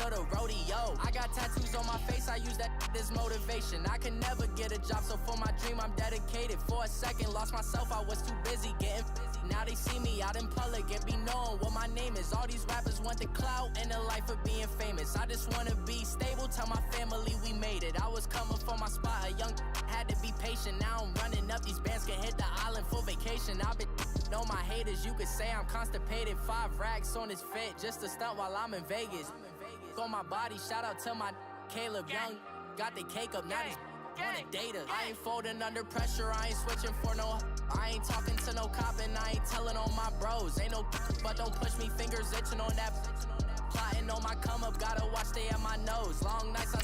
to the rodeo. I got tattoos on my face, I use that as motivation. I can never get a job, so for my dream I'm dedicated. For a second, lost myself, I was too busy getting busy. Now they see me out in public and be knowing what my name is. All these rappers want the clout and the life of being famous. I just wanna be stable, tell my family we made it. I was coming for my spot, a young had to be patient. Now I'm running up, these bands can hit the island for vacation. I've been know my haters, you could say I'm constipated. 5 racks on his fit, just to stunt while I'm in Vegas. On my body, shout out to my Caleb Young. Got the cake up, now these wanna date us. I ain't folding under pressure, I ain't switching for no. I ain't talking to no cop and I ain't telling on my bros. Ain't no but don't push me, fingers itching on that. Plotting on my come up, gotta watch stay at my nose. Long nights I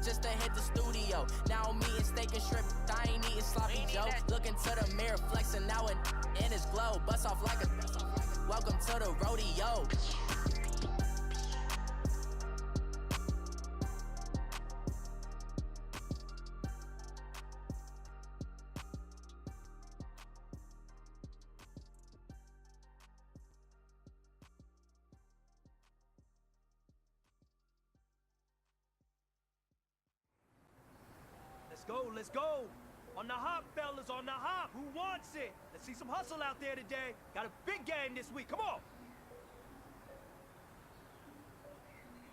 just to hit the studio. Now I'm eating steak and shrimp, I ain't eating sloppy joes. Looking to the mirror, flexing now and in his glow. Bust off like a welcome to the rodeo. Let's go. On the hop, fellas, on the hop. Who wants it? Let's see some hustle out there today. Got a big game this week. Come on.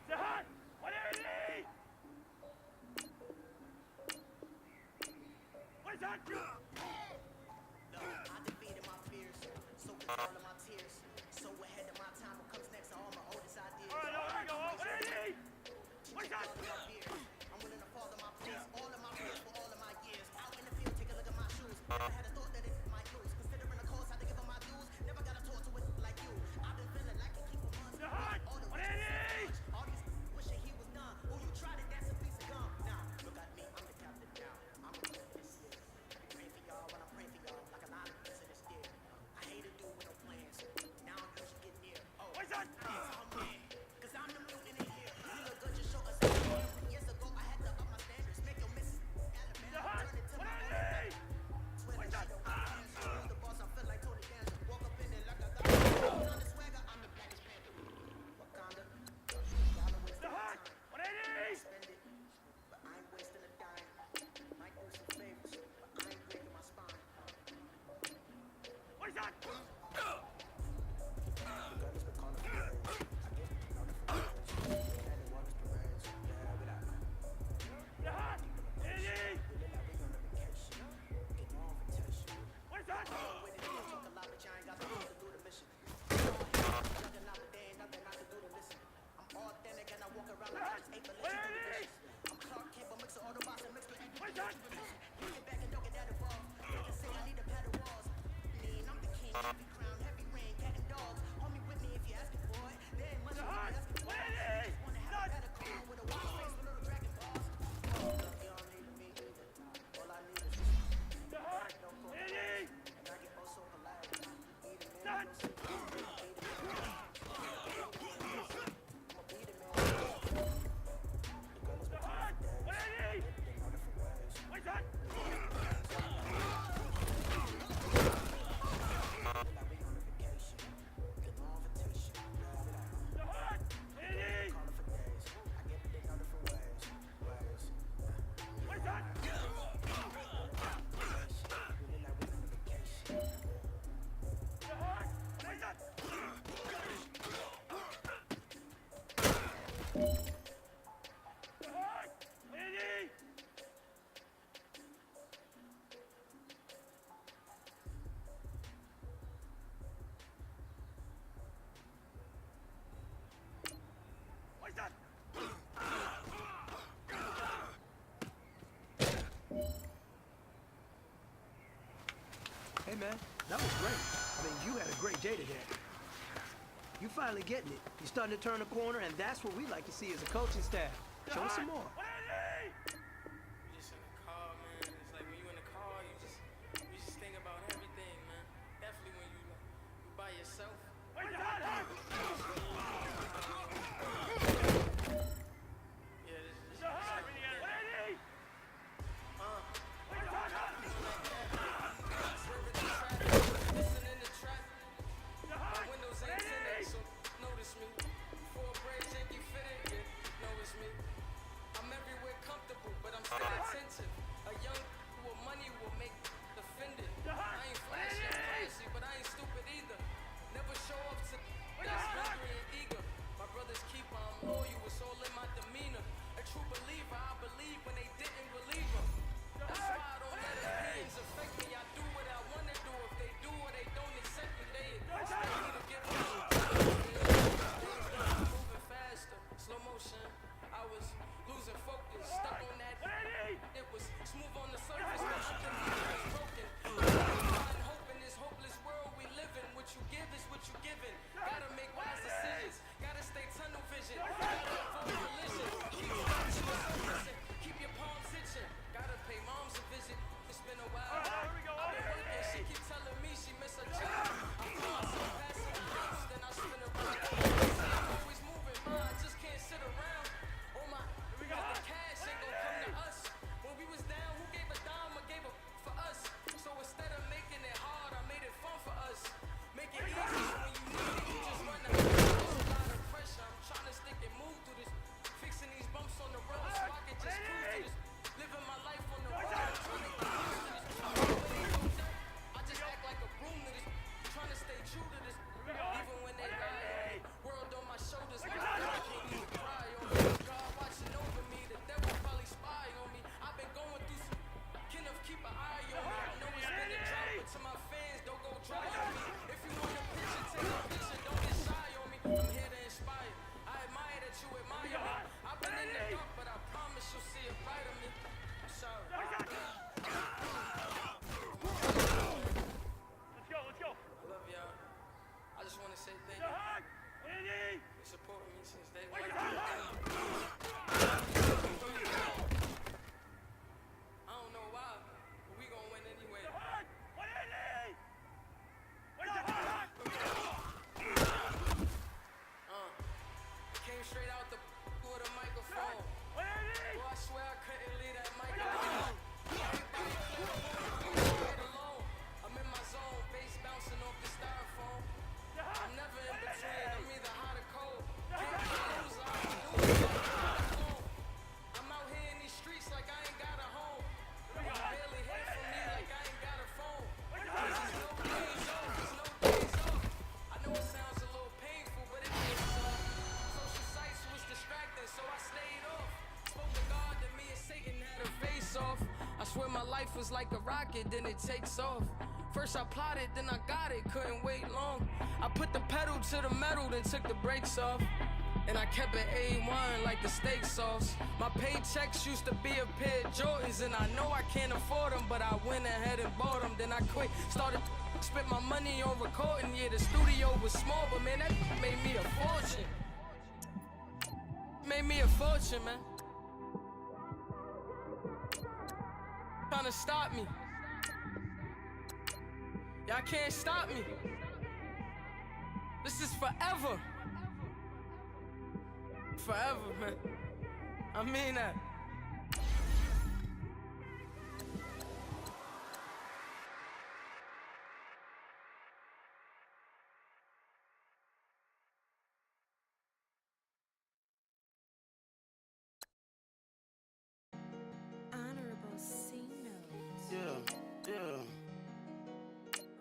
Zahat, what are you? What's that? Look, I defeated my fears, so with all of my tears. So ahead of my time, what comes next are all my oldest ideas. All right, here we go. What are you? What's that? I'm willing to follow my place, all of my fears for all of my years. Out in the field, take a look at my shoes. Never had a thought that it might lose. Considering the cost, I had to give up my dues. Never got a talk to it like you. I've been feeling like it keep for months. All the reasons, all these wishing he was done. Oh, you tried it, that's a piece of gum. Nah, look at me, I'm the captain now. I'm a winner this year. Pray for y'all when I pray for y'all, like a lot of this in this year. I hate to do with no plans. Now I'm usually get near. Oh, what's that? Cause I'm the mutant in here. You look good, just show us. Years ago, I had to up my standards. Make your miss Alabama, turn it to my own. Twitter, she don't understand. The boss, I feel like Tony Danza. Walk up in it like I got on the swagger. I'm the Blackest Panther. Wakanda. Y'all are wasting my time. Spend it, but I ain't wasting a dime. Might do some favors, but I ain't breaking my spine. What is that? Hey man, that was great. I mean, you had a great day today. You finally getting it. You're starting to turn a corner, and that's what we like to see as a coaching staff. Show us some more. You just in the car, man. It's like when you in the car, you just think about everything, man. Definitely when you by yourself. Notice me. 4 braids, Yankee fitted. came straight out the with a microphone. Boy, I swear I couldn't leave that mic alone. Everybody right alone. I'm in my zone, bass bouncing off the styrofoam. I'm never in between, I'm either hot or cold. Can't be a loser, I'm out here in these streets like I ain't got a home. You barely hear from me like I ain't got a phone. There's no days off, there's no days off. I know it sounds a little painful, but it is social sites was distracting, so I stayed off. Spoke to God, that me and Satan had a face off. I swear my life was like a rocket, then it takes off. First I plotted, then I got it, couldn't wait long. I put the pedal to the metal, then took the brakes off. And I kept it A1 like the steak sauce. My paychecks used to be a pair of Jordans, and I know I can't afford them, but I went ahead and bought them. Then I quit, started spent my money on recording. Yeah, the studio was small, but man, that made me a fortune. Made me a fortune, man. Trying to stop me. Y'all can't stop me. This is forever. Forever, man. I mean that. Honorable C notes. Yeah.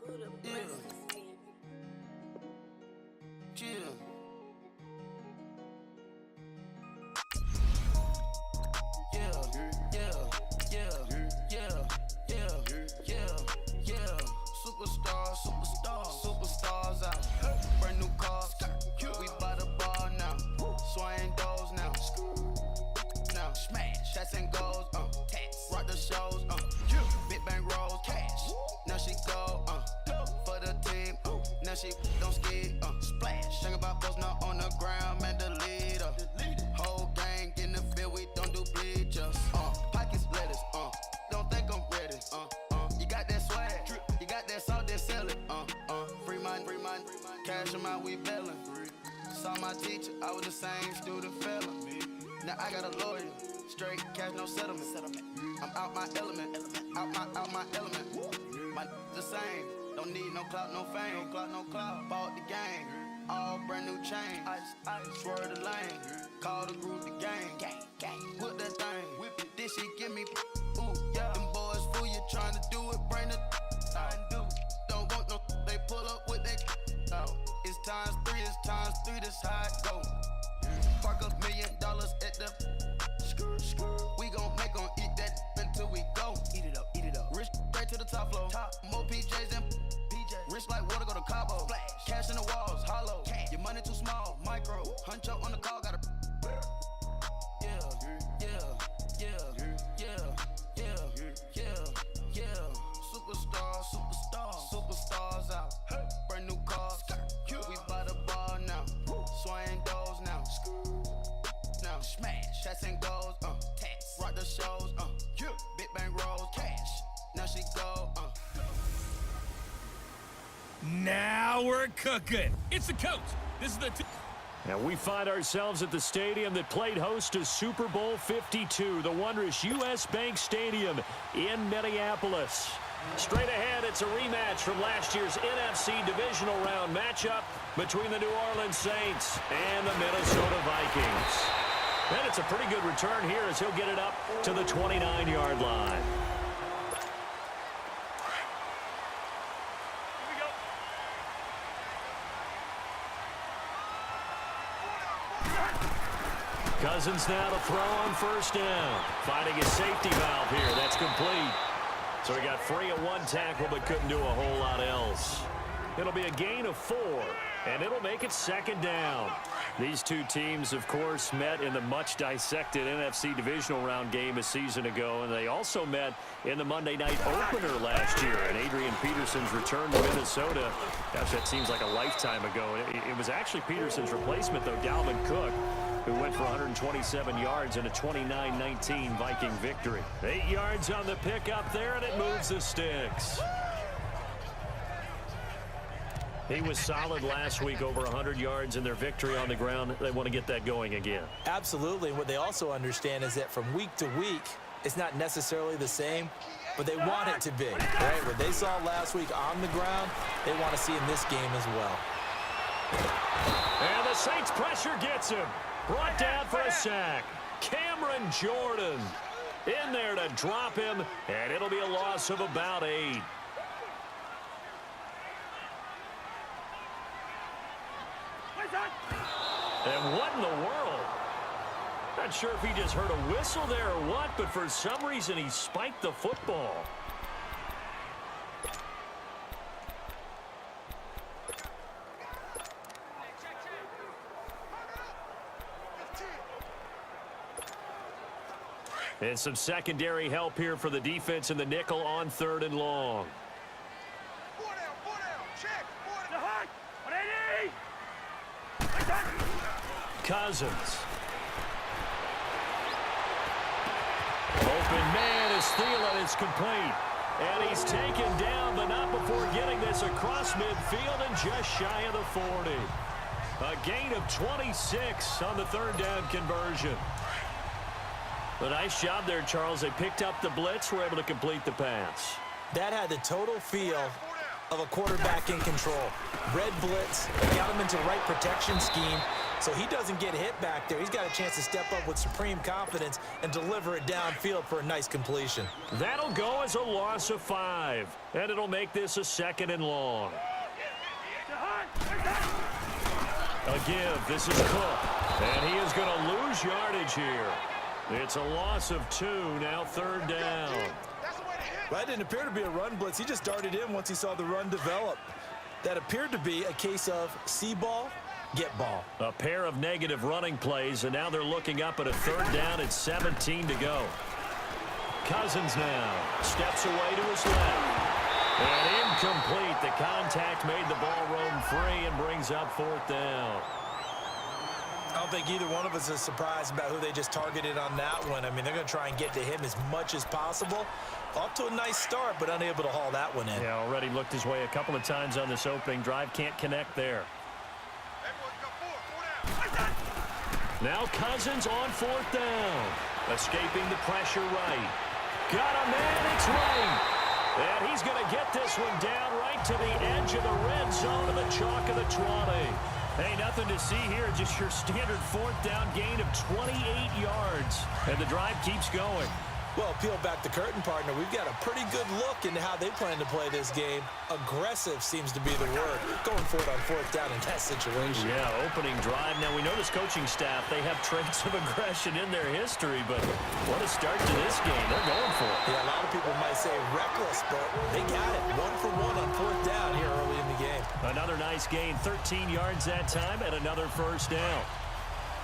Buddha blesses me. Chill. Superstars out. Brand new cars. We by the bar now. Swaying doors now. Now smash. Shots and goals. Rock the shows. Big bang rolls. Cash. Now she go. For the team. Now she don't ski. Splash. Think about post now on the ground. Man, the leader. Whole gang in the field. We don't do bleachers. Pockets lettuce. Don't think I'm ready. You got that swag. You got that salt, that sell it. Free mind. Cash amount, we bailing. Saw my teacher, I was the same student fella. Now I got a lawyer. Straight cash, no settlement. I'm out my element. Out my element. My the same. Don't need no clout, no fame. No clout. Bought the game. All brand new chain. I swerve the lane. Call the group the gang. Whip that thing. Whip it. This shit give me. Ooh, yeah. Them boys fool you trying to do it. Bring the. Don't want no. They pull up with that. It's times 3. This how it go. Park $1 million at the. We gon' make 'em eat that until we go. Eat it up. Rich straight to the top floor. More PJs than PJ. Rich like water, go to Cabo. Splash. Cash in the walls, hollow. Your money too small, micro. Huncho on the call, gotta. Superstars out. Brand new cars. We by the bar now. Swaying doors now. Now smash. Shots and goals. Rock the shows. Big bang rolls. Cash. Now she go. Now we're cooking. It's the coach. This is the And we find ourselves at the stadium that played host to Super Bowl 52, the wondrous U.S. Bank Stadium in Minneapolis. Straight ahead, it's a rematch from last year's NFC Divisional Round matchup between the New Orleans Saints and the Minnesota Vikings. And it's a pretty good return here as he'll get it up to the 29-yard line. Cousins now to throw on first down. Finding his safety valve here. That's complete. So he got free of one tackle but couldn't do a whole lot else. It'll be a gain of 4, and it'll make it second down. These two teams, of course, met in the much-dissected NFC Divisional Round game a season ago, and they also met in the Monday night opener last year. And Adrian Peterson's return to Minnesota, gosh, that seems like a lifetime ago. It was actually Peterson's replacement, though, Dalvin Cook, who went for 127 yards in a 29-19 Viking victory. 8 yards on the pickup there, and it moves the sticks. He was solid last week, over 100 yards in their victory on the ground. They want to get that going again. Absolutely. And what they also understand is that from week to week, it's not necessarily the same, but they want it to be, right? What they saw last week on the ground, they want to see in this game as well. And the Saints pressure gets him. Brought down for a sack. Cameron Jordan in there to drop him, and it'll be a loss of about 8. And what in the world? Not sure if he just heard a whistle there or what, but for some reason he spiked the football. And some secondary help here for the defense in the nickel on 3rd and long. Cousins. Open man is Thielen. It's complete. And he's taken down, but not before getting this across midfield and just shy of the 40. A gain of 26 on the 3rd down conversion. A nice job there, Charles. They picked up the blitz, were able to complete the pass. That had the total feel of a quarterback in control. Red blitz, got him into the right protection scheme, so he doesn't get hit back there. He's got a chance to step up with supreme confidence and deliver it downfield for a nice completion. That'll go as a loss of 5, and it'll make this a 2nd and long. A give. This is Cook, and he is going to lose yardage here. It's a loss of 2, now 3rd down. That didn't appear to be a run blitz. He just darted in once he saw the run develop. That appeared to be a case of see ball, get ball. A pair of negative running plays, and now they're looking up at a 3rd down at 17 to go. Cousins now steps away to his left. And incomplete. The contact made the ball roam free and brings up 4th down. I don't think either one of us is surprised about who they just targeted on that one. I mean, they're going to try and get to him as much as possible. Off to a nice start, but unable to haul that one in. Yeah, already looked his way a couple of times on this opening drive. Can't connect there. Now Cousins on 4th down. Escaping the pressure right. Got a man, it's right. And he's going to get this one down right to the edge of the red zone of the chalk of the 20. Hey, nothing to see here, just your standard 4th down gain of 28 yards. And the drive keeps going. Well, peel back the curtain, partner. We've got a pretty good look into how they plan to play this game. Aggressive seems to be the word. Going for it on 4th down in that situation. Yeah, opening drive. Now, we know this coaching staff, they have traits of aggression in their history, but what a start to this game. They're going for it. Yeah, a lot of people might say reckless, but they got it. 1 for 1 on 4th down here early in the game. Another nice gain, 13 yards that time, and another 1st down.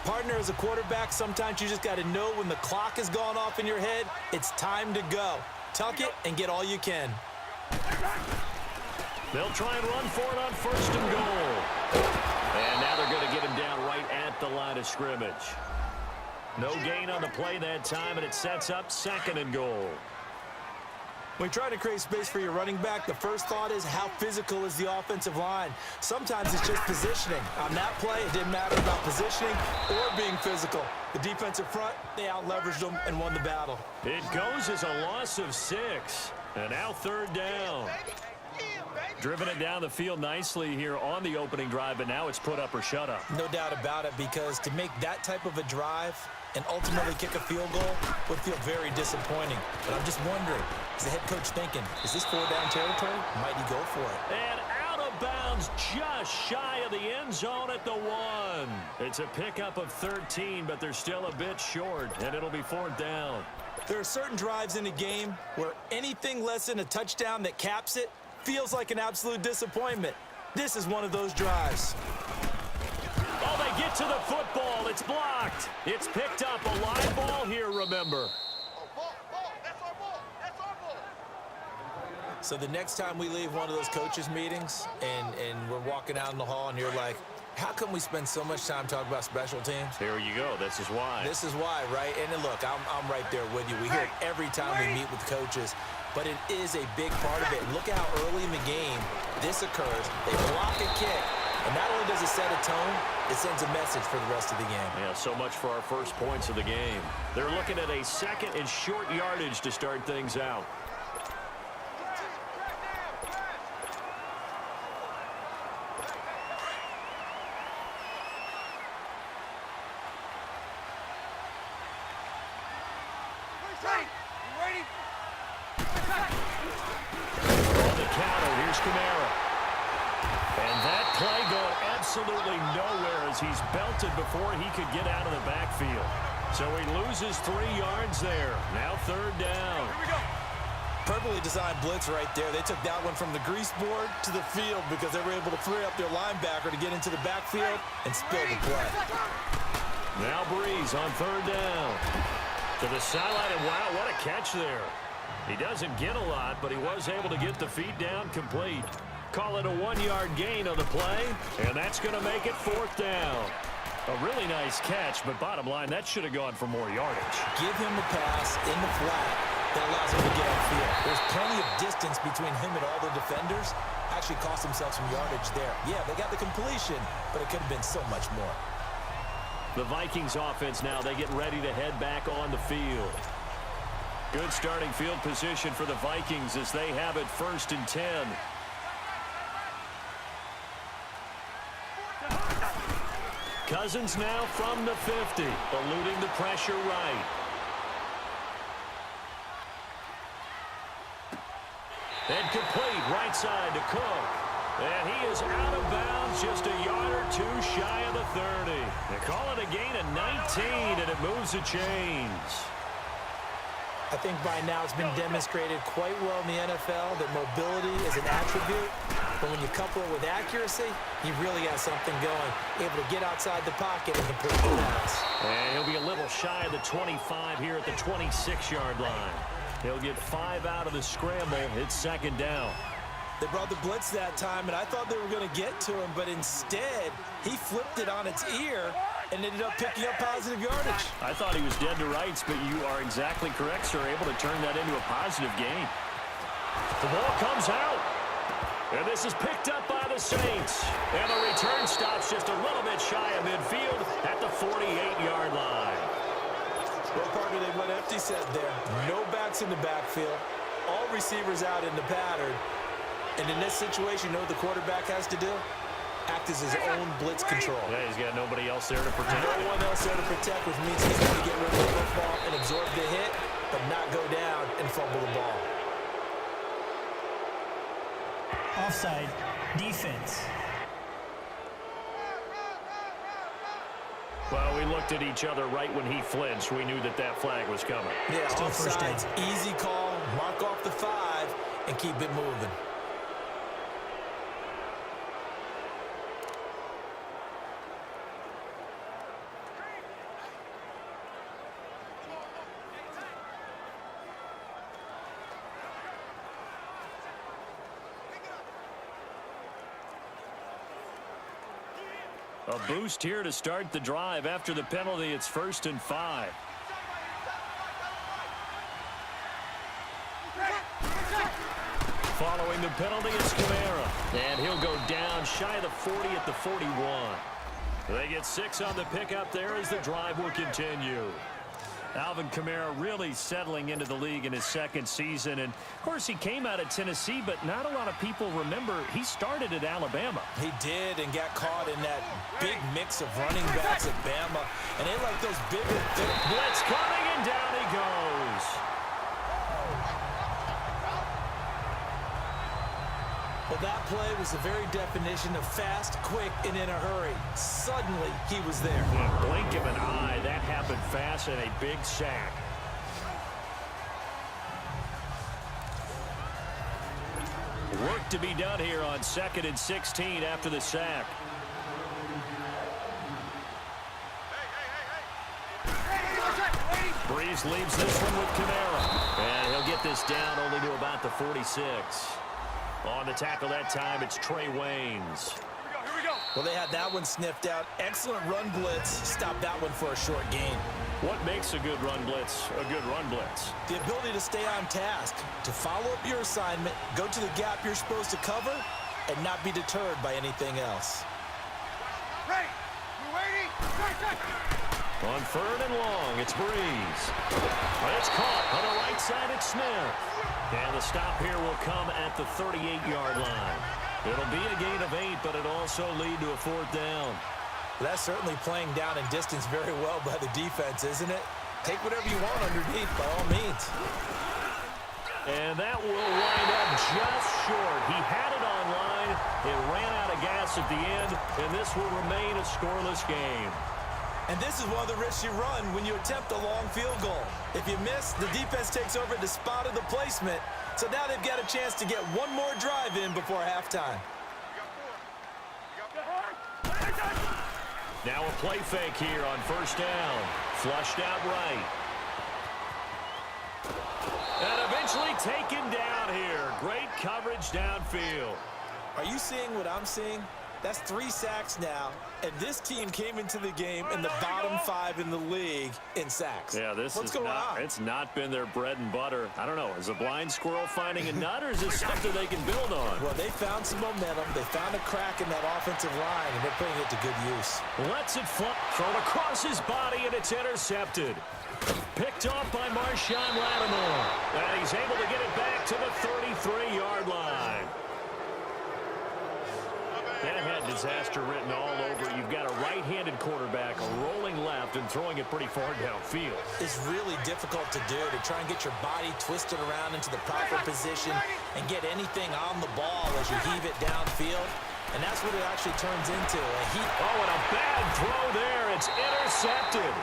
Partner, as a quarterback, sometimes you just got to know when the clock has gone off in your head, it's time to go. Tuck it and get all you can. They'll try and run for it on 1st and goal. And now they're going to get him down right at the line of scrimmage. No gain on the play that time, and it sets up 2nd and goal. When you try to create space for your running back, the first thought is how physical is the offensive line. Sometimes it's just positioning. On that play, it didn't matter about positioning or being physical. The defensive front, they out-leveraged them and won the battle. It goes as a loss of 6. And now 3rd down. Driven it down the field nicely here on the opening drive, but now it's put up or shut up. No doubt about it, because to make that type of a drive and ultimately kick a field goal would feel very disappointing. But I'm just wondering, is the head coach thinking, is this 4-down territory? Might he go for it? And out of bounds just shy of the end zone at the 1. It's a pickup of 13, but they're still a bit short, and it'll be 4th down. There are certain drives in a game where anything less than a touchdown that caps it feels like an absolute disappointment. This is one of those drives. Oh, they get to the football. It's blocked. It's picked up. A live ball here, remember. So the next time we leave one of those coaches' meetings and we're walking out in the hall and you're like, how come we spend so much time talking about special teams? Here you go. This is why. This is why, right? And then look, I'm right there with you. We hear it every time we meet with coaches. but it is a big part of it. Look at how early in the game this occurs. They block a kick, and not only does it set a tone, it sends a message for the rest of the game. Yeah, so much for our first points of the game. They're looking at a second and short yardage to start things out. On the counter, here's Kamara. And that play going absolutely nowhere as he's belted before he could get out of the backfield. So he loses 3 yards there. Now third down. Perfectly designed blitz right there. They took that one from the grease board to the field because they were able to free up their linebacker to get into the backfield and spill the play. Now Breeze on third down. To the sideline, and wow, what a catch there. He doesn't get a lot, but he was able to get the feet down complete. Call it a 1-yard gain on the play, and that's going to make it fourth down. A really nice catch, but bottom line, that should have gone for more yardage. Give him the pass in the flat that allows him to get upfield. There's plenty of distance between him and all the defenders. Actually cost himself some yardage there. Yeah, they got the completion, but it could have been so much more. The Vikings offense now, they get ready to head back on the field. Good starting field position for the Vikings as they have it 1st and 10. Cousins now from the 50, eluding the pressure right. And complete right side to Cook. And he is out of bounds just a yard or 2 shy of the 30. They call it a gain of 19, and it moves the chains. I think by now it's been demonstrated quite well in the NFL that mobility is an attribute. But when you couple it with accuracy, you really got something going. Able to get outside the pocket and complete the pass. And he'll be a little shy of the 25 here at the 26-yard line. He'll get 5 out of the scramble. It's second down. They brought the blitz that time, and I thought they were going to get to him, but instead, he flipped it on its ear and ended up picking up positive yardage. I thought he was dead to rights, but you are exactly correct, sir. Able to turn that into a positive gain. The ball comes out. And this is picked up by the Saints. And the return stops just a little bit shy of midfield at the 48-yard line. Well, partner, they went empty set there. No backs in the backfield. All receivers out in the pattern. And in this situation, you know what the quarterback has to do? Act as his own blitz control. Yeah, he's got nobody else there to protect. No one else there to protect, which means he's going to get rid of the football and absorb the hit, but not go down and fumble the ball. Offside, defense. Well, we looked at each other right when he flinched. We knew that that flag was coming. Yeah, Still first down. offsides, easy call, mark off the 5, and keep it moving. A boost here to start the drive. After the penalty, it's 1st and 5. Following the penalty, it's Kamara. And he'll go down shy of the 40 at the 41. They get 6 on the pickup there as the drive will continue. Alvin Kamara really settling into the league in his 2nd season. And, of course, he came out of Tennessee, but not a lot of people remember he started at Alabama. He did and got caught in that big mix of running backs at Bama. And they like those bigger, thick. Blitz coming, and down he goes. Well, that play was the very definition of fast, quick, and in a hurry. Suddenly, he was there. In a blink of an eye, that happened fast and a big sack. Work to be done here on 2nd and 16 after the sack. Breeze leaves this one with Kamara. And he'll get this down only to about the 46. On the tackle that time, it's Trey Waynes. Well, they had that one sniffed out. Excellent run blitz. Stop that one for a short gain. What makes a good run blitz a good run blitz? The ability to stay on task, to follow up your assignment, go to the gap you're supposed to cover, and not be deterred by anything else. Right. You waiting? On 3rd and long, it's Breeze. But it's caught on the right side at Smith. And the stop here will come at the 38-yard line. It'll be a gain of 8, but it'll also lead to a 4th down. That's certainly playing down in distance very well by the defense, isn't it? Take whatever you want underneath, by all means. And that will wind up just short. He had it on line. It ran out of gas at the end, and this will remain a scoreless game. And this is one of the risks you run when you attempt a long field goal. If you miss, the defense takes over the spot of the placement. So now they've got a chance to get one more drive in before halftime. Now a play fake here on 1st down. Flushed out right. And eventually taken down here. Great coverage downfield. Are you seeing what I'm seeing? That's 3 sacks now, and this team came into the game in the bottom 5 in the league in sacks. Yeah, What's going on? It's not been their bread and butter. I don't know. Is a blind squirrel finding a nut, or is this something they can build on? Well, they found some momentum. They found a crack in that offensive line, and they're putting it to good use. Lets it fly, thrown across his body, and it's intercepted. Picked off by Marshawn Lattimore. And he's able to get it back to the 33-yard line. That had disaster written all over. You've got a right-handed quarterback, a rolling left, and throwing it pretty far downfield. It's really difficult to do, to try and get your body twisted around into the proper position and get anything on the ball as you heave it downfield. And that's what it actually turns into. Oh, and a bad throw there. It's intercepted.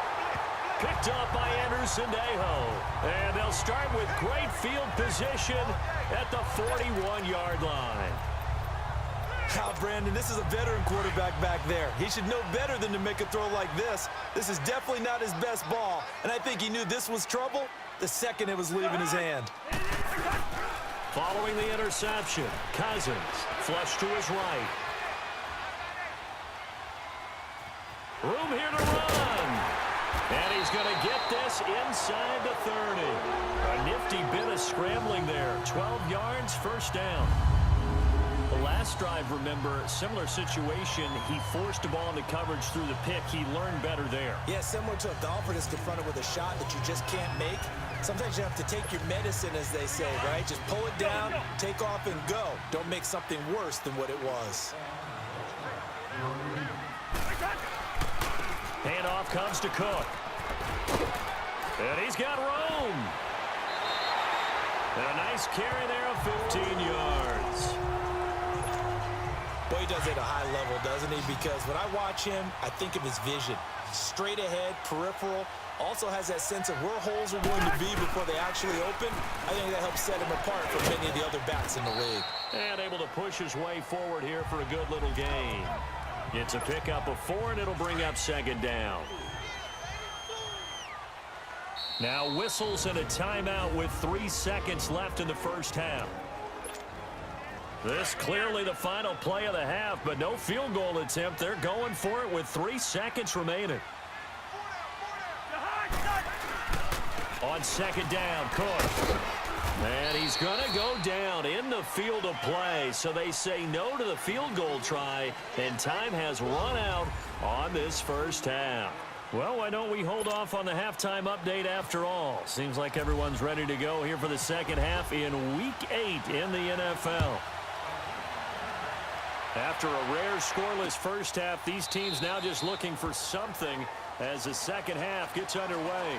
Picked up by Anderson Dejo. And they'll start with great field position at the 41-yard line. Now, Brandon, this is a veteran quarterback back there. He should know better than to make a throw like this. This is definitely not his best ball, and I think he knew this was trouble the second it was leaving his hand. Following the interception, Cousins flushed to his right. Room here to run. And he's going to get this inside the 30. A nifty bit of scrambling there. 12 yards, 1st down. The last drive, remember, similar situation. He forced the ball into coverage through the pick. He learned better there. Yeah, similar to a golfer that's confronted with a shot that you just can't make. Sometimes you have to take your medicine, as they say, right? Just pull it down, take off, and go. Don't make something worse than what it was. Handoff comes to Cook. And he's got room. And a nice carry there of 15 yards. Boy, he does it at a high level, doesn't he? Because when I watch him, I think of his vision. Straight ahead, peripheral. Also has that sense of where holes are going to be before they actually open. I think that helps set him apart from many of the other backs in the league. And able to push his way forward here for a good little gain. It's a pickup of 4, and it'll bring up 2nd down. Now whistles and a timeout with 3 seconds left in the 1st half. This clearly the final play of the half, but no field goal attempt. They're going for it with 3 seconds remaining. On 2nd down, Cook. And he's going to go down in the field of play. So they say no to the field goal try, and time has run out on this 1st half. Well, why don't we hold off on the halftime update after all? Seems like everyone's ready to go here for the 2nd half in Week 8 in the NFL. After a rare scoreless 1st half, these teams now just looking for something as the 2nd half gets underway.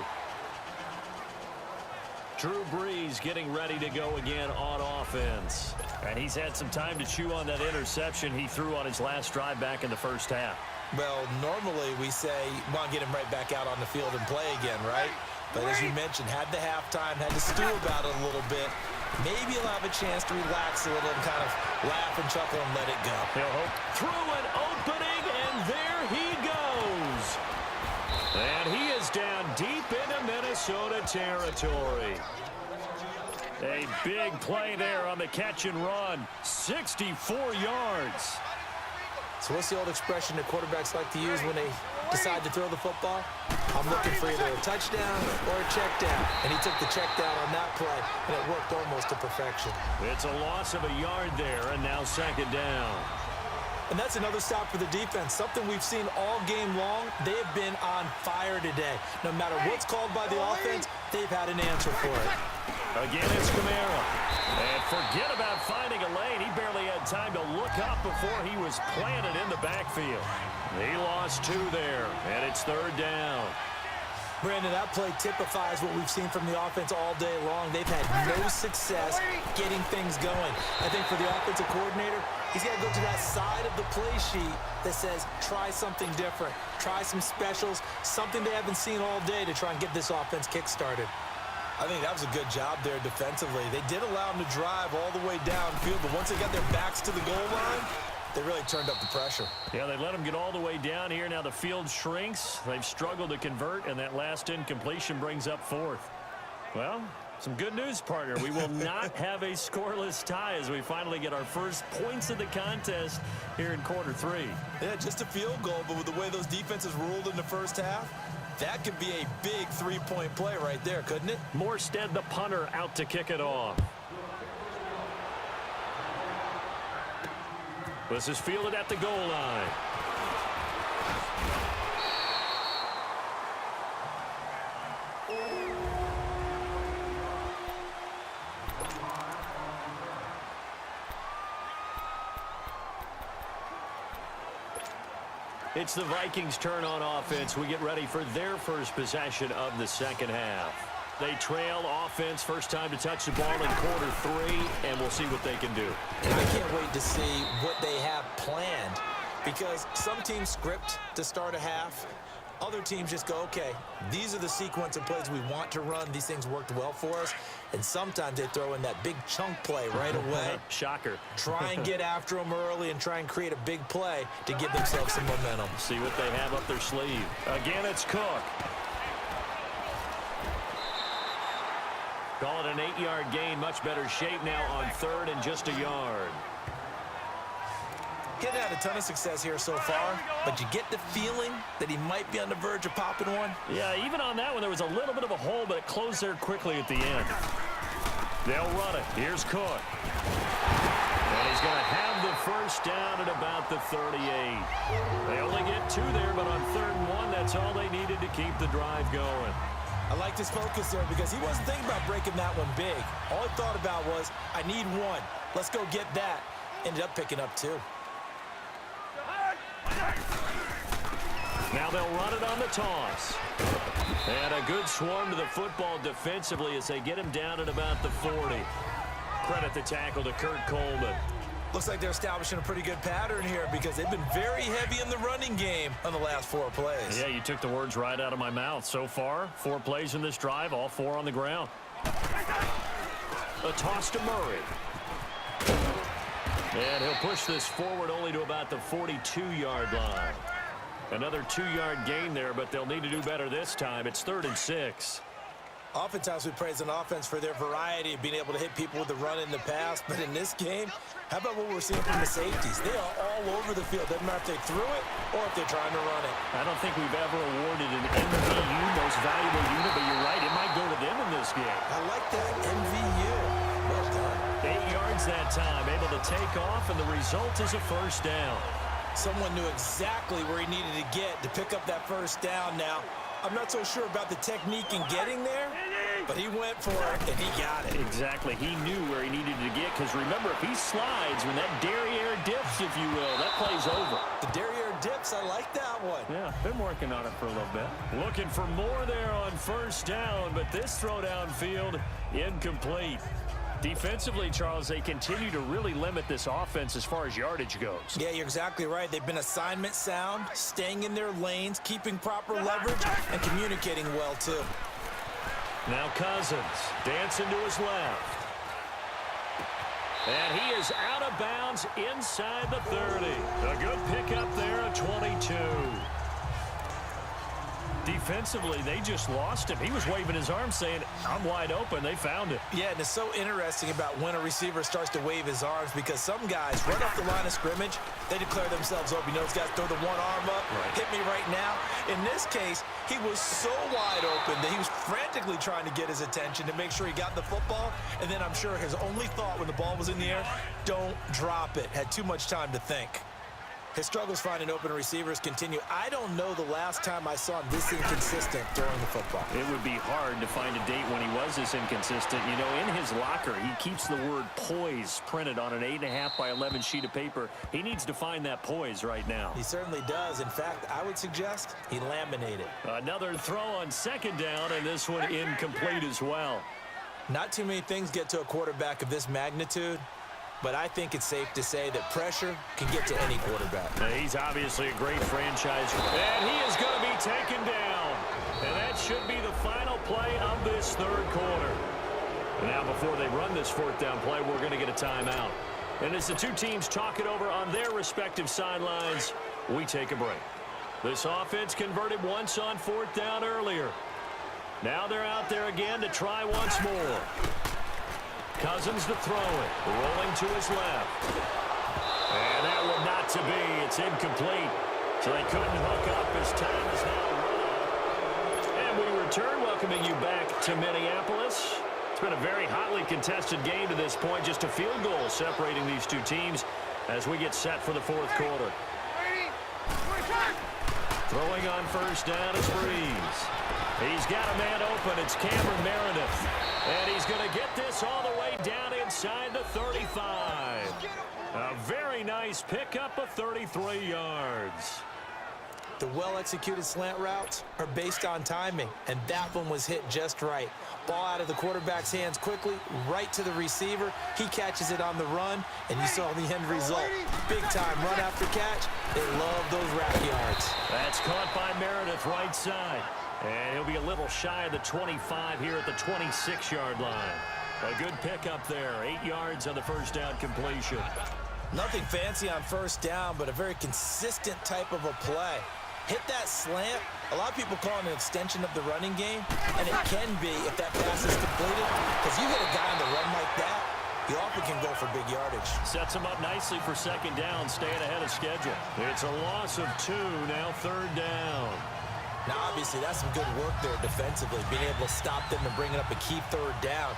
Drew Brees getting ready to go again on offense. And he's had some time to chew on that interception he threw on his last drive back in the 1st half. Well, normally we say, want to get him right back out on the field and play again, right? But as you mentioned, had the halftime, had to stew about it a little bit. Maybe he'll have a chance to relax a little and kind of laugh and chuckle and let it go. He'll hope through an opening, and there he goes. And he is down deep into Minnesota territory. A big play there on the catch and run. 64 yards. So what's the old expression that quarterbacks like to use when they decide to throw the football? I'm looking for either a touchdown or a check down. And he took the check down on that play, and it worked almost to perfection. It's a loss of a yard there, and now second down. And that's another stop for the defense, something we've seen all game long. They have been on fire today. No matter what's called by the offense, they've had an answer for it. Again, it's Kamara. And forget about finding a lane. He barely had time to look up before he was planted in the backfield. He lost 2 there, and it's third down. Brandon, that play typifies what we've seen from the offense all day long. They've had no success getting things going. I think for the offensive coordinator, he's got to go to that side of the play sheet that says, try something different. Try some specials, something they haven't seen all day to try and get this offense kick-started. I think that was a good job there defensively. They did allow them to drive all the way downfield, but once they got their backs to the goal line, they really turned up the pressure. Yeah, they let them get all the way down here. Now the field shrinks. They've struggled to convert, and that last incompletion brings up 4th. Well, some good news, partner. We will not have a scoreless tie as we finally get our first points of the contest here in quarter 3. Yeah, just a field goal, but with the way those defenses ruled in the first half, that could be a big 3-point play right there, couldn't it? Morstead, the punter, out to kick it off. This is fielded at the goal line. It's the Vikings' turn on offense. We get ready for their first possession of the second half. They trail offense, first time to touch the ball in quarter 3, and we'll see what they can do. And I can't wait to see what they have planned, because some teams script to start a half. Other teams just go, okay, these are the sequence of plays we want to run. These things worked well for us. And sometimes they throw in that big chunk play right away. Shocker. Try and get after them early and try and create a big play to give themselves some momentum. See what they have up their sleeve. Again, it's Cook. Call it an 8-yard gain. Much better shape now on 3rd and just a yard. He hasn't had a ton of success here so far, but you get the feeling that he might be on the verge of popping one. Yeah, even on that one, there was a little bit of a hole, but it closed there quickly at the end. They'll run it. Here's Cook. And he's going to have the first down at about the 38. They only get 2 there, but on 3rd and 1, that's all they needed to keep the drive going. I liked his focus there because he wasn't thinking about breaking that one big. All he thought about was, I need 1. Let's go get that. Ended up picking up 2. Now they'll run it on the toss. And a good swarm to the football defensively as they get him down at about the 40. Credit the tackle to Kurt Coleman. Looks like they're establishing a pretty good pattern here because they've been very heavy in the running game on the last 4 plays. Yeah, you took the words right out of my mouth. So far, 4 plays in this drive, all 4 on the ground. A toss to Murray. And he'll push this forward only to about the 42-yard line. Another 2-yard gain there, but they'll need to do better this time. It's 3rd and 6. Oftentimes we praise an offense for their variety of being able to hit people with the run in the pass, but in this game, how about what we're seeing from the safeties? They are all over the field. Doesn't matter if they threw it or if they're trying to run it. I don't think we've ever awarded an MVU most valuable unit, but you're right, it might go to them in this game. I like that, MVU. Well done. 8 yards that time, able to take off, and the result is a first down. Someone knew exactly where he needed to get to pick up that first down now. I'm not so sure about the technique in getting there, but he went for it, and he got it. Exactly. He knew where he needed to get, because remember, if he slides, when that derriere dips, if you will, that play's over. The derriere dips, I like that one. Yeah, been working on it for a little bit. Looking for more there on first down, but this throw downfield, incomplete. Defensively, Charles, they continue to really limit this offense as far as yardage goes. Yeah, you're exactly right. They've been assignment sound, staying in their lanes, keeping proper leverage, and communicating well, too. Now Cousins dancing to his left. And he is out of bounds inside the 30. A good pickup there at 22. defensively, they just lost him. He was waving his arms saying, I'm wide open. They found it. Yeah, and it's so interesting about when a receiver starts to wave his arms because some guys, right off the line of scrimmage, they declare themselves open. You know, those guys throw the one arm up, hit me right now. In this case, he was so wide open that he was frantically trying to get his attention to make sure he got the football. And then I'm sure his only thought when the ball was in the air, don't drop it. Had too much time to think. His struggles finding open receivers continue. I don't know the last time I saw him this inconsistent throwing the football. It would be hard to find a date when he was this inconsistent. You know, in his locker, he keeps the word poise printed on an 8.5 by 11 sheet of paper. He needs to find that poise right now. He certainly does. In fact, I would suggest he laminated. Another throw on second down, and this one incomplete as well. Not too many things get to a quarterback of this magnitude, but I think it's safe to say that pressure can get to any quarterback. He's obviously a great franchise, and he is going to be taken down. And that should be the final play of this third quarter. Now, before they run this fourth down play, we're going to get a timeout. And as the two teams talk it over on their respective sidelines, we take a break. This offense converted once on fourth down earlier. Now they're out there again to try once more. Cousins to throw it, rolling to his left. And that one not to be. It's incomplete. So they couldn't hook up. His time is now run out. And we return, welcoming you back to Minneapolis. It's been a very hotly contested game to this point. Just a field goal separating these two teams as we get set for the fourth quarter. Throwing on first down is Breeze. He's got a man open. It's Cameron Meredith. And he's going to get this all the way down inside the 35. A very nice pickup of 33 yards. The well-executed slant routes are based on timing, and that one was hit just right. Ball out of the quarterback's hands quickly, right to the receiver. He catches it on the run, and you saw the end result. Big-time run after catch. They love those rack yards. That's caught by Meredith right side. And he'll be a little shy of the 25 here at the 26-yard line. A good pickup there. 8 yards on the first down completion. Nothing fancy on first down, but a very consistent type of a play. Hit that slant. A lot of people call it an extension of the running game, and it can be if that pass is completed, because you hit a guy on the run like that, you often can go for big yardage. Sets him up nicely for second down, staying ahead of schedule. It's a loss of 2, now third down. Now, obviously, that's some good work there defensively, being able to stop them and bringing up a key third down.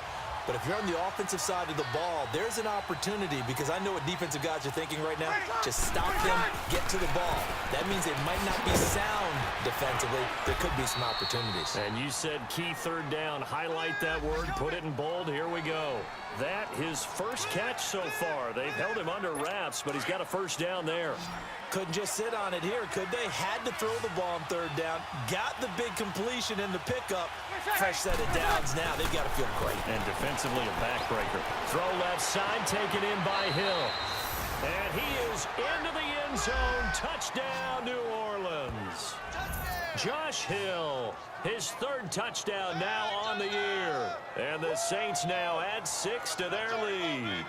But if you're on the offensive side of the ball, there's an opportunity, because I know what defensive guys are thinking right now. Just stop them, get to the ball. That means it might not be sound defensively. There could be some opportunities. And you said key third down. Highlight that word, put it in bold. Here we go. That his first catch so far. They've held him under wraps, but he's got a first down there. Couldn't just sit on it here, could they? Had to throw the ball on third down. Got the big completion in the pickup. Fresh set of downs now. They've got to feel great. And defensively a backbreaker. Throw left side, taken in by Hill. And he is into the end zone. Touchdown, New Orleans. Josh Hill, his third touchdown now on the year. And the Saints now add 6 to their lead.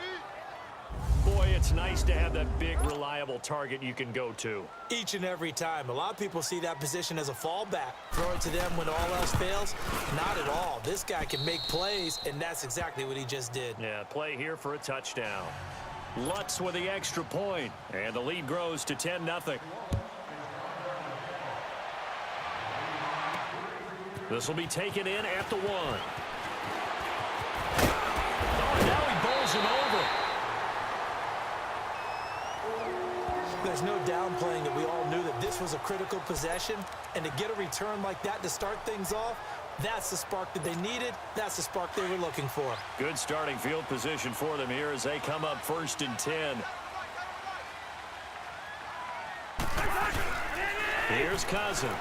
Boy, it's nice to have that big, reliable target you can go to. Each and every time. A lot of people see that position as a fallback. Throw it to them when all else fails. Not at all. This guy can make plays, and that's exactly what he just did. Yeah, play here for a touchdown. Lutz with the extra point, and the lead grows to 10-0. This will be taken in at the 1. Oh, now he bowls him over. There's no downplaying that we all knew that this was a critical possession, and to get a return like that to start things off, that's the spark that they needed. That's the spark they were looking for. Good starting field position for them here as they come up 1st and 10. Here's Cousins.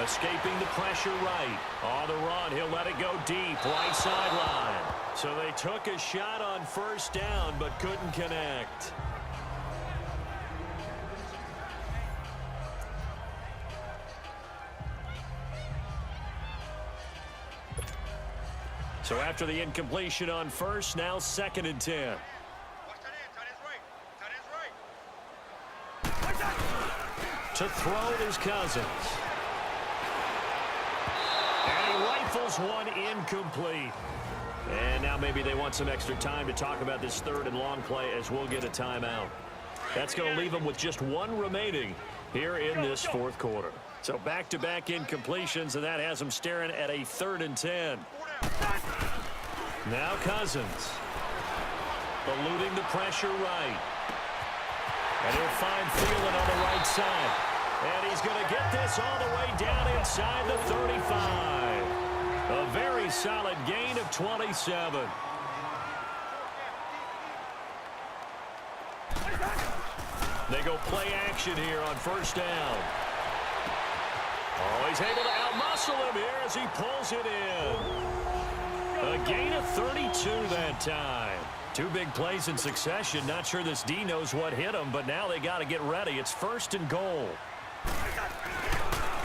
Escaping the pressure right. On the run, he'll let it go deep, right sideline. So they took a shot on first down, but couldn't connect. So after the incompletion on first, now 2nd and 10. To throw is Cousins. Rifles one incomplete. And now maybe they want some extra time to talk about this third and long play as we'll get a timeout. That's going to leave them with just one remaining here in this fourth quarter. So back-to-back incompletions, and that has them staring at a 3rd and 10. Now Cousins. Eluding the pressure right. And he'll find Thielen on the right side. And he's going to get this all the way down inside the 35. A very solid gain of 27. They go play action here on first down. Oh, he's able to outmuscle him here as he pulls it in. A gain of 32 that time. 2 big plays in succession. Not sure this D knows what hit him, but now they got to get ready. It's 1st and goal.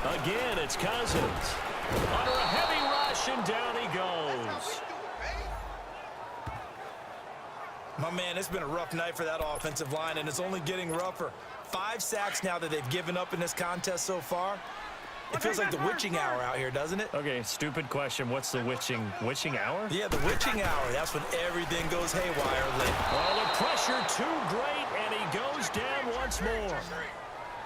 Again, it's Cousins. Under a heavy rush, and down he goes. My man, it's been a rough night for that offensive line, and it's only getting rougher. 5 sacks now that they've given up in this contest so far. It feels like the witching hour out here, doesn't it? Okay, stupid question. What's the witching hour? Yeah, the witching hour. That's when everything goes haywire. Well, the pressure too great, and he goes down once more.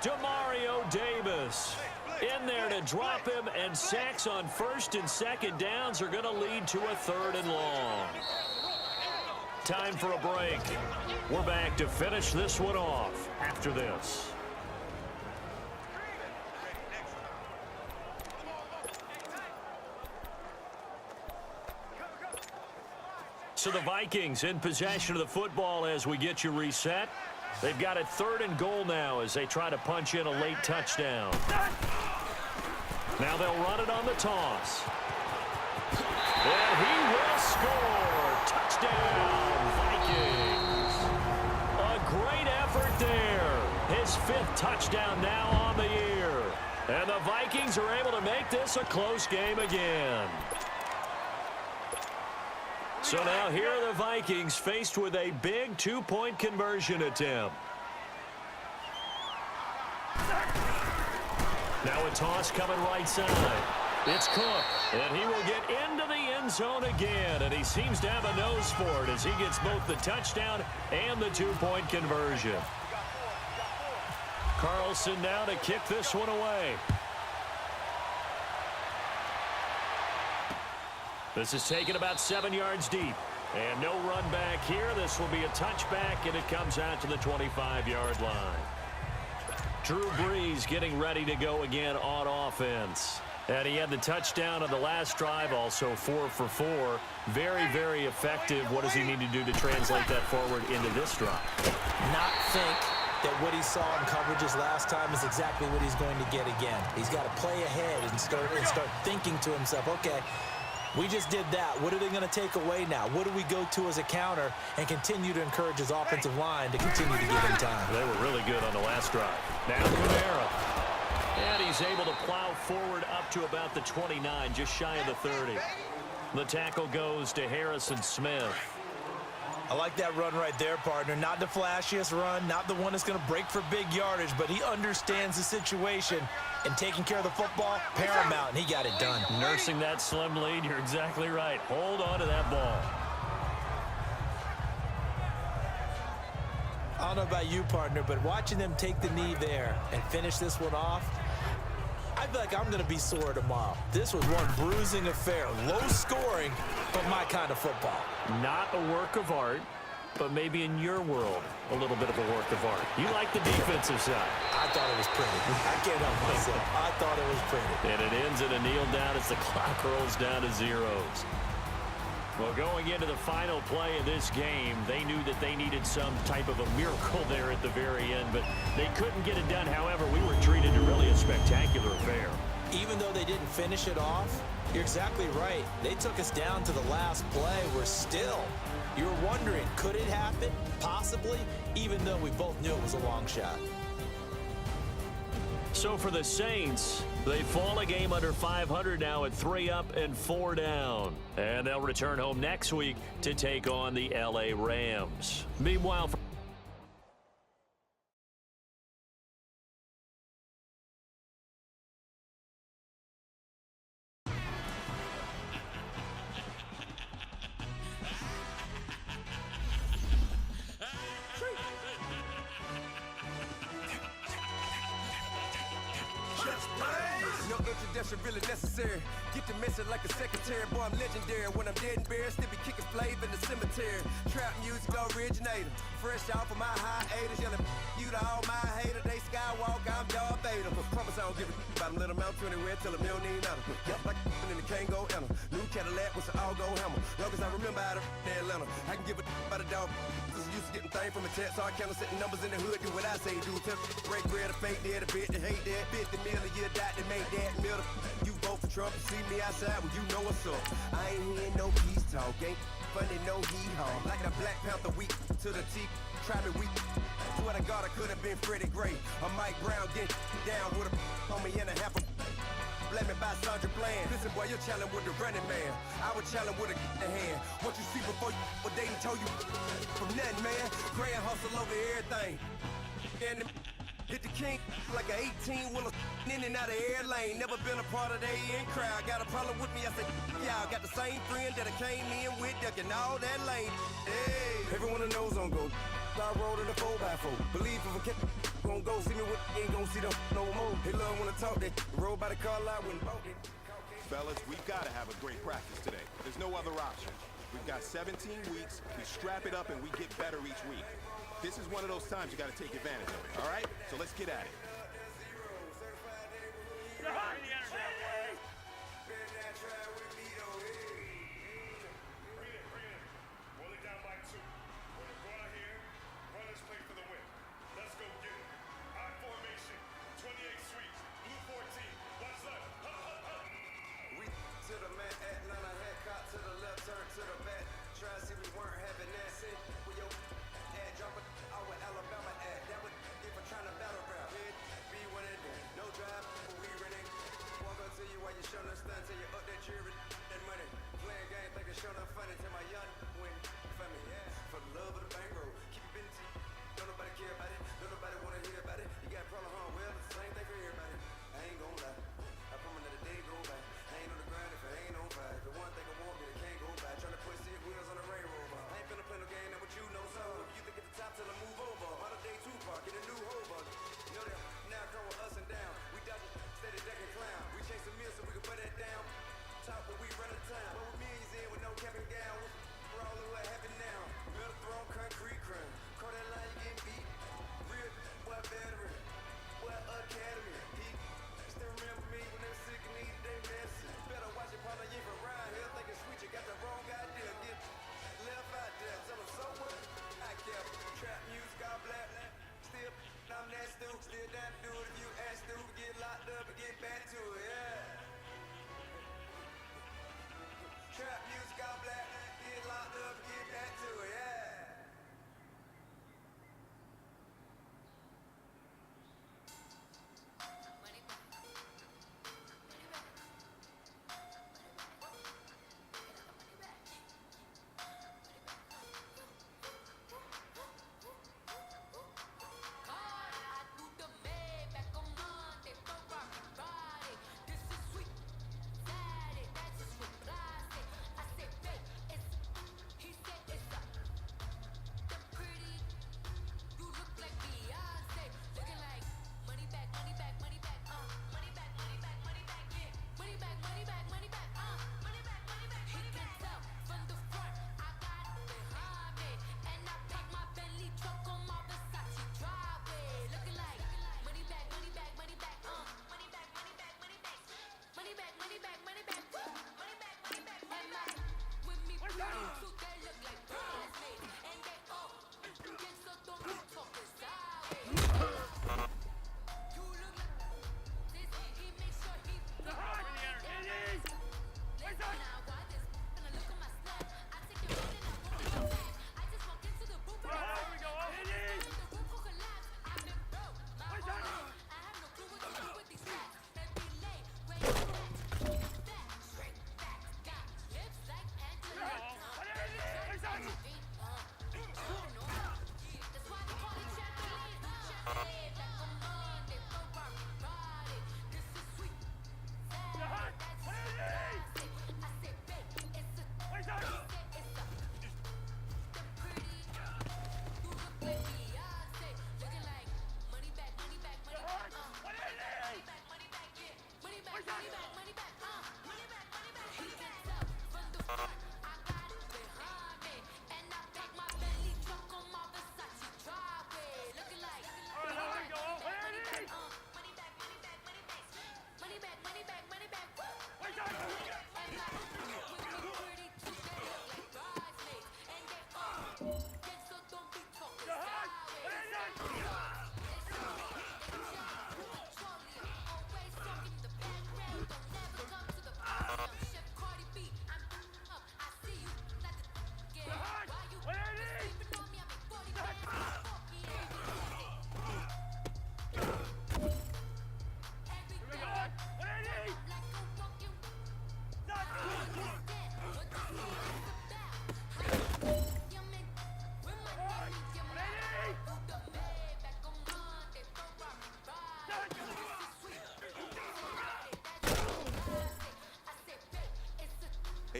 Demario Davis in there to drop him, and sacks on 1st and 2nd downs are going to lead to a 3rd and long. Time for a break. We're back to finish this one off after this. So the Vikings in possession of the football as we get you reset. They've got a 3rd and goal now as they try to punch in a late touchdown. Now they'll run it on the toss. And he will score. Touchdown, Vikings. A great effort there. His 5th touchdown now on the year. And the Vikings are able to make this a close game again. So now here are the Vikings faced with a big 2-point conversion attempt. Now a toss coming right side. It's Cook, and he will get into the end zone again, and he seems to have a nose for it as he gets both the touchdown and the 2-point conversion. Carlson now to kick this one away. This is taken about 7 yards deep. And no run back here. This will be a touchback, and it comes out to the 25-yard line. Drew Brees getting ready to go again on offense. And he had the touchdown on the last drive, also 4 for 4. Very, very effective. What does he need to do to translate that forward into this drive? Not think that what he saw in coverages last time is exactly what he's going to get again. He's got to play ahead and start thinking to himself, okay, we just did that. What are they going to take away now? What do we go to as a counter and continue to encourage his offensive line to continue to give him time? They were really good on the last drive. Now Kamara. And he's able to plow forward up to about the 29, just shy of the 30. The tackle goes to Harrison Smith. I like that run right there, partner. Not the flashiest run, not the one that's going to break for big yardage, but he understands the situation, and taking care of the football, paramount, and he got it done. Nursing that slim lead, you're exactly right. Hold on to that ball. I don't know about you, partner, but watching them take the knee there and finish this one off, I feel like I'm going to be sore tomorrow. This was one bruising affair. Low scoring, but my kind of football. Not a work of art, but maybe in your world, a little bit of a work of art. You like the defensive side. I thought it was pretty. I can't help myself. I thought it was pretty. And it ends in a kneel down as the clock rolls down to zeros. Well, going into the final play of this game, they knew that they needed some type of a miracle there at the very end, but they couldn't get it done. However, we were treated to really a spectacular affair. Even though they didn't finish it off, you're exactly right. They took us down to the last play. We're still, you're wondering, could it happen? Possibly, even though we both knew it was a long shot. So for the Saints, they fall a game under 500 now at 3 up and 4 down. And they'll return home next week to take on the LA Rams. Meanwhile, promotion really necessary. Get the message like a secretary. Boy, I'm legendary. When I'm dead and buried, still be kicking flavor in the cemetery. Trap music originator. Fresh off of my hiatus. Yelling you to all my haters. They skywalk, I'm Darth Vader. Promise I don't give a about them. Let them out to anywhere. Tell them you don't need nothing. Yep, like in the Kango Enter. New Cadillac with an all-go hammer. Long as I remember how to Atlanta. I can give a about a dog. Just used to getting things from a text. So I count setting numbers in the hood. Do what I say do. Tell break bread, a fake dead, a bit to hate that. 50 million a year, die to make that middle. You vote for Trump, you see me outside, well, you know what's up. I ain't hearing no peace talk, ain't funny, no hee-haw. Like the Black Panther week to the T, try me weak. Swear to God, I could have been Freddie Gray. Or Mike Brown getting down with a on me and a half a blame me by Sandra Bland. Listen, boy, you're challenging with the running man. I was challenging with a hand. What you see before you, what they done told you from nothing, man. Grand hustle over everything. And hit the king like an 18-wheeler in and out of air lane. Never been a part of the in crowd. Got a problem with me, I said, y'all got the same friend that I came in with, ducking all that lane. Hey, everyone that knows on go. I rolled in a 4x4. Believe if I kept gon' go, see me with ain't gon' see them no more. They love when I talk, they roll by the car lot when bought it. Fellas, we've got to have a great practice today. There's no other option. We've got 17 weeks, we strap it up and we get better each week. This is one of those times you got to take advantage of it, all right? So let's get at it.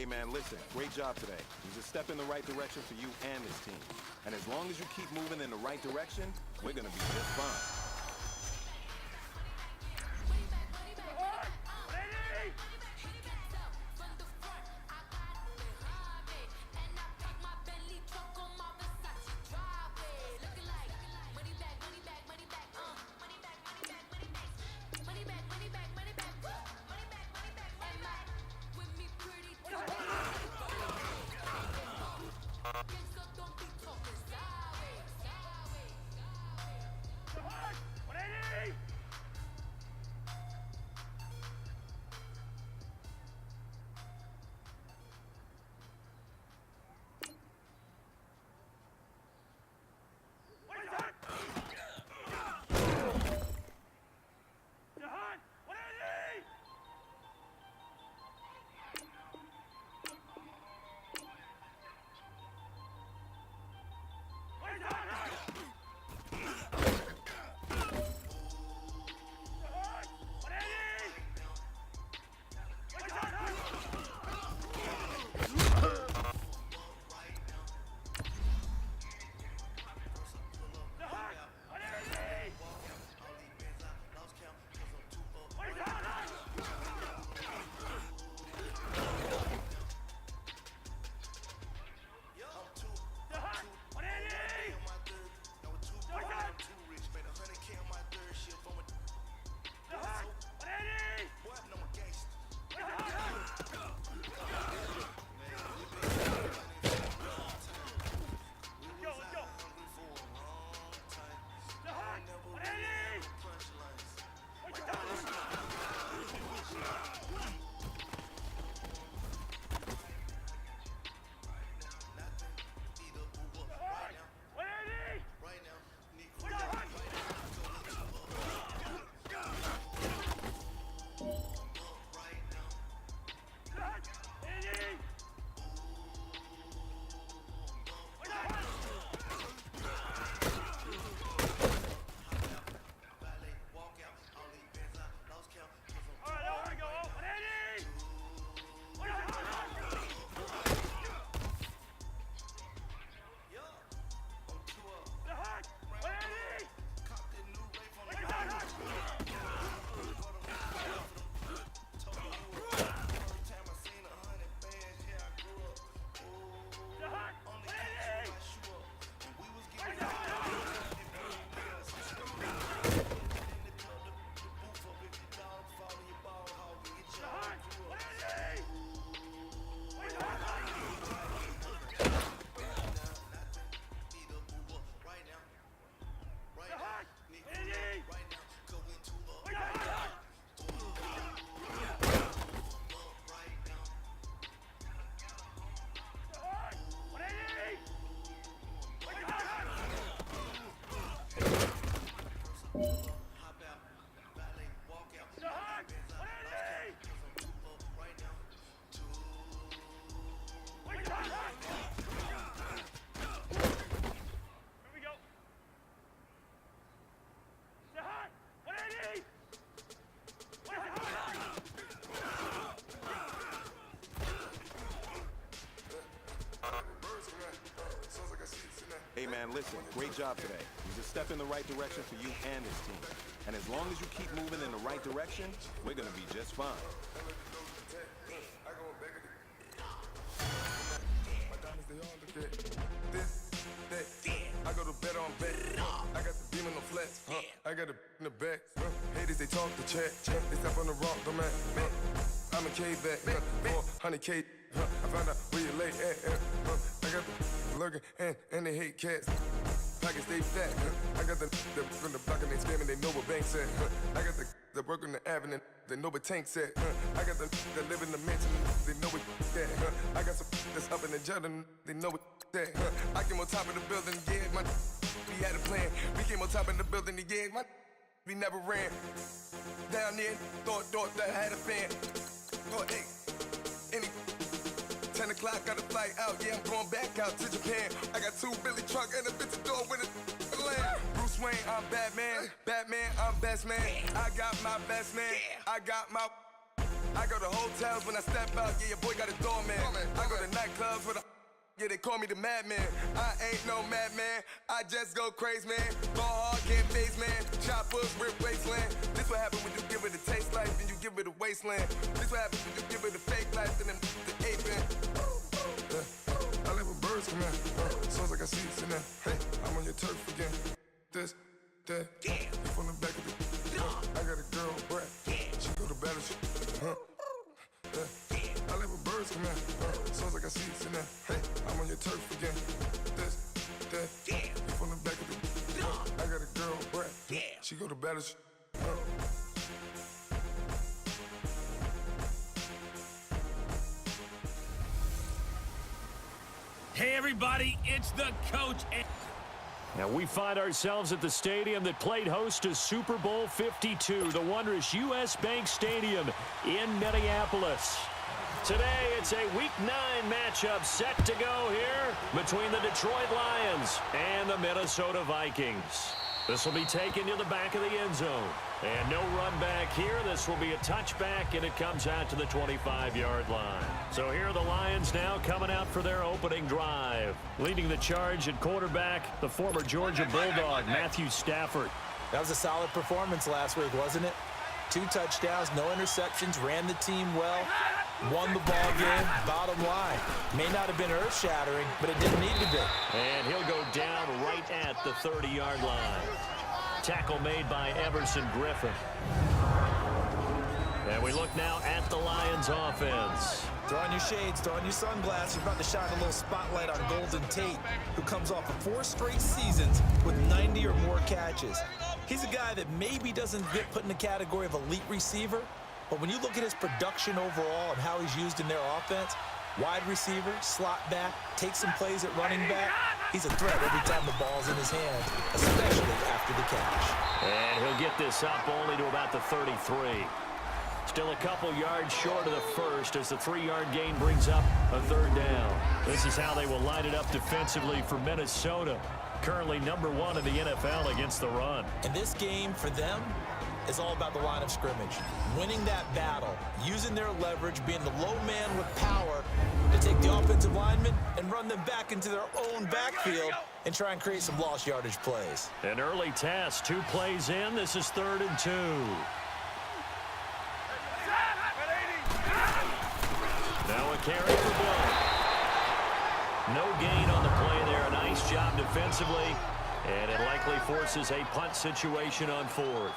Hey, man, listen, great job today. It was a step in the right direction for you and this team. And as long as you keep moving in the right direction, we're gonna be just fine. Hey, man, listen, great job today. It was a step in the right direction for you and this team. And as long as you keep moving in the right direction, we're gonna be just fine. I go to bed on bed. I got the beam in the flex. I got the in the back. Haters, they talk the chat. They step on the rock, don't man. I'm a K-back. 400K. I found out where you lay at. I got the lurking and they hate cats. Pockets stay fat. I got the from the block and they spamming, they know what banks at. I got the work on the avenue, they know what tanks at. I got the that live in the mansion, they know what that. I got some that's up in the Jordan, they know what that. I came on top of the building, yeah, my we had a plan. We came on top of the building, yeah, my we never ran. Down there, thought that I had a fan. Thought, hey, any 10 o'clock, got a flight out, yeah, I'm going back out to Japan. I got 2 Billy truck and a bitch door with a land. Bruce Wayne, I'm Batman. Batman, I'm best man. I got my best man. I I go to hotels when I step out, yeah, your boy got a doorman. I go to nightclubs with a yeah, they call me the madman. I ain't no madman, I just go crazy, man. Ball hard, can't face, man. Choppers, rip wasteland. This what happens when you give it a taste life and you give it a wasteland. This what happens when you give it a fake life and then the ape in. I live with birds come in. Sounds like I see it in there. Hey, I'm on your turf again. This, that, you from the back of the. I got a girl, Brad. She go to battle. I live with birds come in. Sounds like I see it in there. Hey, I'm on your turf again. This, that, you from the back of the. I got a girl, Brad. She go to battle. Hey everybody, it's the coach. Now we find ourselves at the stadium that played host to Super Bowl 52, the wondrous U.S. Bank Stadium in Minneapolis. Today, it's a Week 9 matchup set to go here between the Detroit Lions and the Minnesota Vikings. This will be taken to the back of the end zone. And no run back here. This will be a touchback, and it comes out to the 25-yard line. So here are the Lions now coming out for their opening drive. Leading the charge at quarterback, the former Georgia Bulldog, Matthew Stafford. That was a solid performance last week, wasn't it? 2 touchdowns, no interceptions, ran the team well, won the ball game. Bottom line, may not have been earth-shattering, but it didn't need to be. And he'll go down right at the 30-yard line. Tackle made by Everson Griffin. And we look now at the Lions offense. Throw on your shades, throw on your sunglasses. You're about to shine a little spotlight on Golden Tate, who comes off of 4 straight seasons with 90 or more catches. He's a guy that maybe doesn't get put in the category of elite receiver, but when you look at his production overall and how he's used in their offense, wide receiver, slot back, take some plays at running back, he's a threat every time the ball's in his hands, especially after the catch. And he'll get this up only to about the 33. Still a couple yards short of the first as the 3-yard gain brings up a 3rd down. This is how they will line it up defensively for Minnesota. Currently #1 in the NFL against the run. And this game for them is all about the line of scrimmage. Winning that battle, using their leverage, being the low man with power to take the offensive linemen and run them back into their own backfield and try and create some lost yardage plays. An early test, 2 plays in. This is 3rd and 2. Now a carry for Blount. No gain on the play there. A nice job defensively. And it likely forces a punt situation on 4th.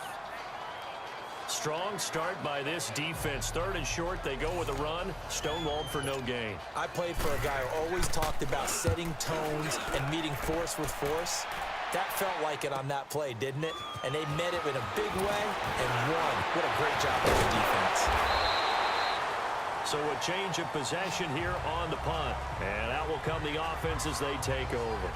Strong start by this defense. 3rd and short, they go with a run. Stonewalled for no gain. I played for a guy who always talked about setting tones and meeting force with force. That felt like it on that play, didn't it? And they met it in a big way and won. What a great job by the defense. So a change of possession here on the punt. And out will come the offense as they take over.